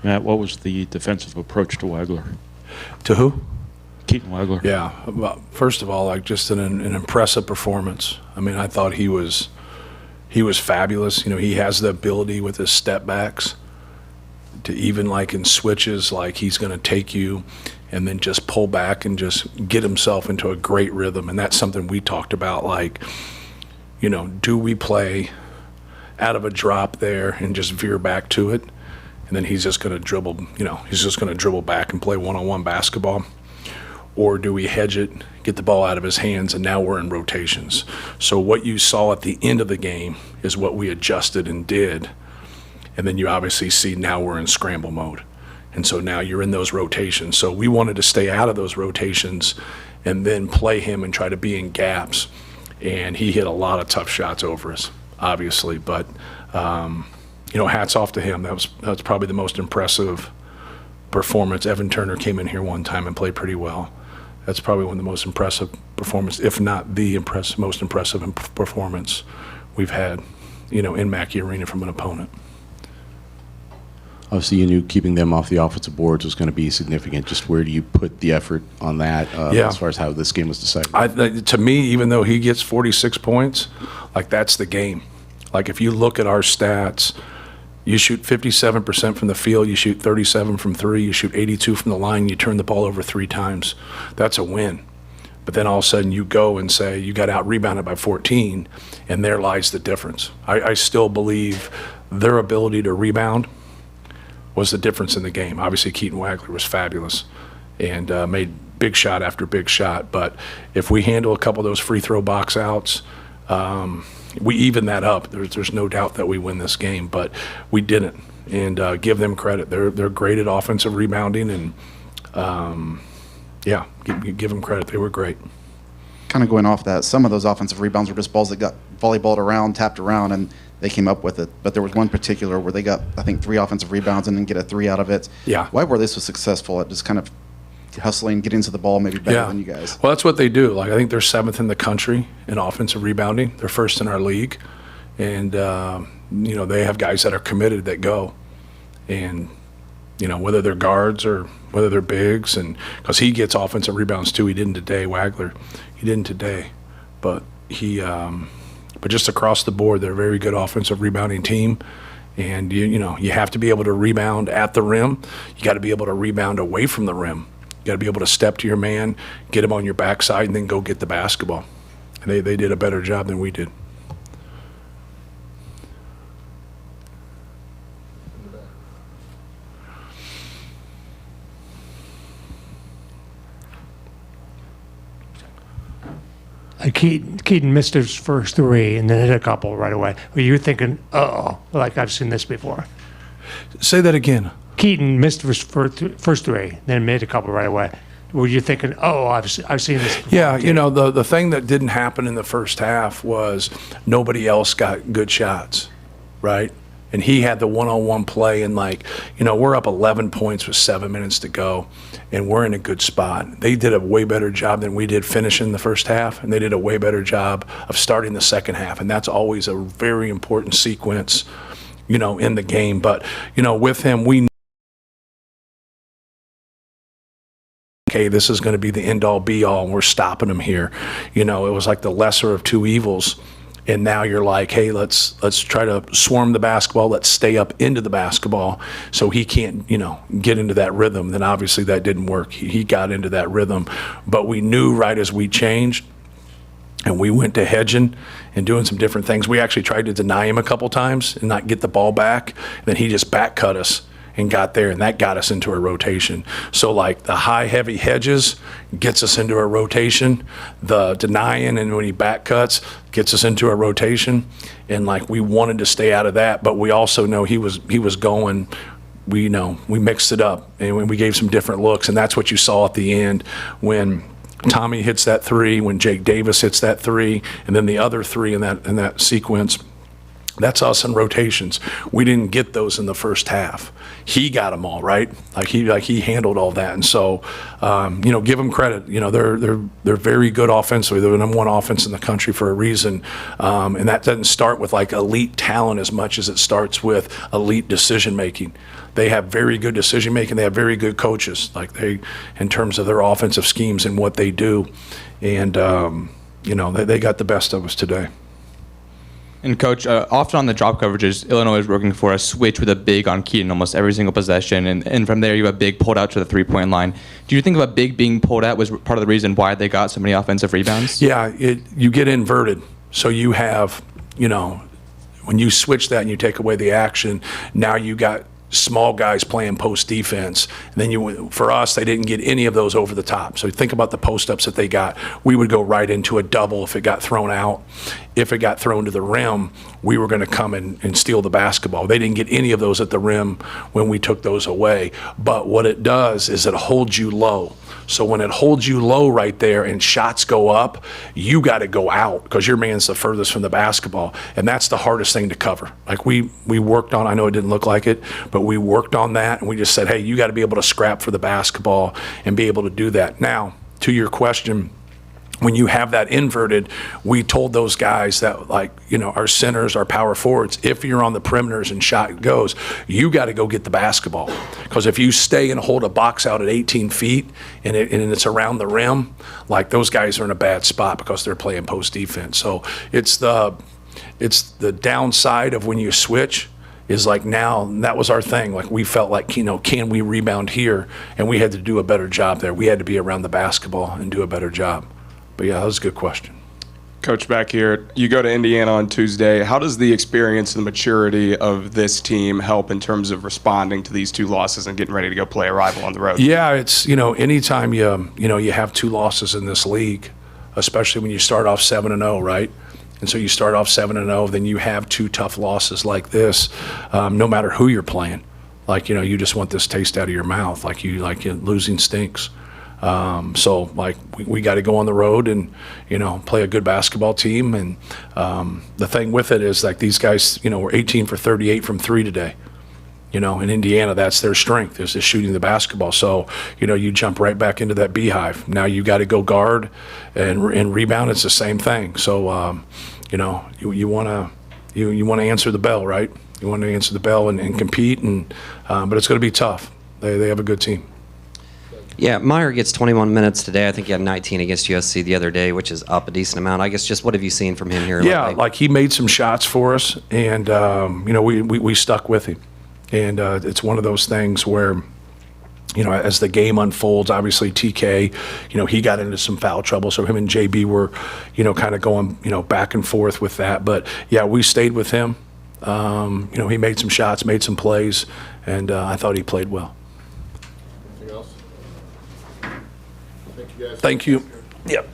Matt, what was the defensive approach to Waggler? To who? Katon Waggler. Yeah. Well, first of all, like just an impressive performance. I mean, I thought he was fabulous. You know, he has the ability with his step backs to even like in switches, like he's going to take you and then just pull back and just get himself into a great rhythm. And that's something we talked about, like, you know, do we play out of a drop there and just veer back to it? And then he's just going to dribble, you know, he's just going to dribble back and play one-on-one basketball. Or do we hedge it, get the ball out of his hands, and now we're in rotations. So what you saw at the end of the game is what we adjusted and did. And then you obviously see now we're in scramble mode. And so now you're in those rotations. So we wanted to stay out of those rotations and then play him and try to be in gaps. And he hit a lot of tough shots over us, obviously. But, you know, hats off to him. That was probably the most impressive performance. Evan Turner came in here one time and played pretty well. That's probably one of the most impressive performance, if not the most impressive performance we've had, you know, in Mackey Arena from an opponent. Obviously, you knew keeping them off the offensive boards was going to be significant. Just where do you put the effort on that as far as how this game was decided? To me, even though he gets 46 points, like that's the game. Like if you look at our stats, you shoot 57% from the field, you shoot 37 from three, you shoot 82 from the line, you turn the ball over 3 times. That's a win. But then all of a sudden you go and say you got out-rebounded by 14, and there lies the difference. I still believe their ability to rebound was the difference in the game. Obviously, Katon Waggler was fabulous and made big shot after big shot. But if we handle a couple of those free throw box outs, we even that up. There's no doubt that we win this game, but we didn't. And give them credit. They're great at offensive rebounding, and yeah, give them credit. They were great. Kind of going off that, some of those offensive rebounds were just balls that got volleyballed around, tapped around, and they came up with it. But there was one particular where they got, I think, 3 offensive rebounds and then get a 3 out of it. Yeah. Why were they so successful at just kind of hustling, getting to the ball maybe better than you guys? Well, that's what they do. Like I think they're 7th in the country in offensive rebounding. They're 1st in our league. And, you know, they have guys that are committed that go. And, you know, whether they're guards or whether they're bigs, and because he gets offensive rebounds too. He didn't today, Waggler. He didn't today. But but just across the board, they're a very good offensive rebounding team. And, you know, you have to be able to rebound at the rim. You got to be able to rebound away from the rim. You got to be able to step to your man, get him on your backside, and then go get the basketball. And they did a better job than we did. Katon missed his first 3 and then hit a couple right away. Were you thinking, uh-oh, like I've seen this before? Say that again. Katon missed his first 3, then made a couple right away. Were you thinking, oh, I've seen this before? Yeah, you know, the thing that didn't happen in the first half was nobody else got good shots, right? And he had the one-on-one play, and like, you know, we're up 11 points with 7 minutes to go, and we're in a good spot. They did a way better job than we did finishing the first half, and they did a way better job of starting the second half, and that's always a very important sequence, you know, in the game. But, you know, with him, we okay, this is going to be the end-all, be-all, and we're stopping him here. You know, it was like the lesser of 2 evils. And now you're like, hey, let's try to swarm the basketball. Let's stay up into the basketball so he can't, you know, get into that rhythm. Then obviously that didn't work. He got into that rhythm. But we knew right as we changed and we went to hedging and doing some different things. We actually tried to deny him a couple times and not get the ball back. And then he just back cut us and got there, and that got us into a rotation. So like the high, heavy hedges gets us into a rotation. The denying and when he back cuts gets us into a rotation. And like we wanted to stay out of that, but we also know he was going. We know we mixed it up and we gave some different looks, and that's what you saw at the end when Tommy hits that 3, when Jake Davis hits that 3, and then the other 3 in that sequence. That's us in rotations. We didn't get those in the first half. He got them all, right? Like he handled all that. And so, give them credit. They're very good offensively. They're the number one offense in the country for a reason. And that doesn't start with like elite talent as much as it starts with elite decision making. They have very good decision making. They have very good coaches, in terms of their offensive schemes and what they do. And they got the best of us today. And Coach, often on the drop coverages, Illinois is working for a switch with a big on Katon almost every single possession, and from there you have a big pulled out to the three-point line. Do you think of a big being pulled out was part of the reason why they got so many offensive rebounds? Yeah, you get inverted. So you have, when you switch that and you take away the action, now you got small guys playing post defense. And then for us, they didn't get any of those over the top. So think about the post ups that they got. We would go right into a double if it got thrown out. If it got thrown to the rim, we were going to come and steal the basketball. They didn't get any of those at the rim when we took those away. But what it does is it holds you low. So when it holds you low right there and shots go up, you got to go out because your man's the furthest from the basketball. And that's the hardest thing to cover. Like we worked on, I know it didn't look like it, but we worked on that and we just said, hey, you got to be able to scrap for the basketball and be able to do that. Now, to your question, when you have that inverted, we told those guys that, our centers, our power forwards, if you're on the perimeters and shot goes, you got to go get the basketball. Because if you stay and hold a box out at 18 feet and it's around the rim, those guys are in a bad spot because they're playing post defense. So it's the downside of when you switch is now that was our thing. We felt like, can we rebound here? And we had to do a better job there. We had to be around the basketball and do a better job. But yeah, that was a good question. Coach, back here, you go to Indiana on Tuesday. How does the experience and the maturity of this team help in terms of responding to these two losses and getting ready to go play a rival on the road? Yeah, it's, anytime you have two losses in this league, especially when you start off 7-0, right? And so you start off 7-0, then you have two tough losses like this, no matter who you're playing. You just want this taste out of your mouth. Losing stinks. So we got to go on the road and, play a good basketball team. And the thing with it is these guys, were 18 for 38 from three today. In Indiana, that's their strength is just shooting the basketball. So, you jump right back into that beehive. Now you got to go guard and rebound. It's the same thing. So, you want to answer the bell, right? You want to answer the bell and compete. But it's going to be tough. They have a good team. Yeah, Meyer gets 21 minutes today. I think he had 19 against USC the other day, which is up a decent amount. I guess just what have you seen from him here? Yeah, he made some shots for us, and we stuck with him. And it's one of those things where, as the game unfolds, obviously TK, he got into some foul trouble, so him and JB were, kind of going, back and forth with that. But yeah, we stayed with him. He made some shots, made some plays, and I thought he played well. Anything else? Thank you guys. Thank you. Yep.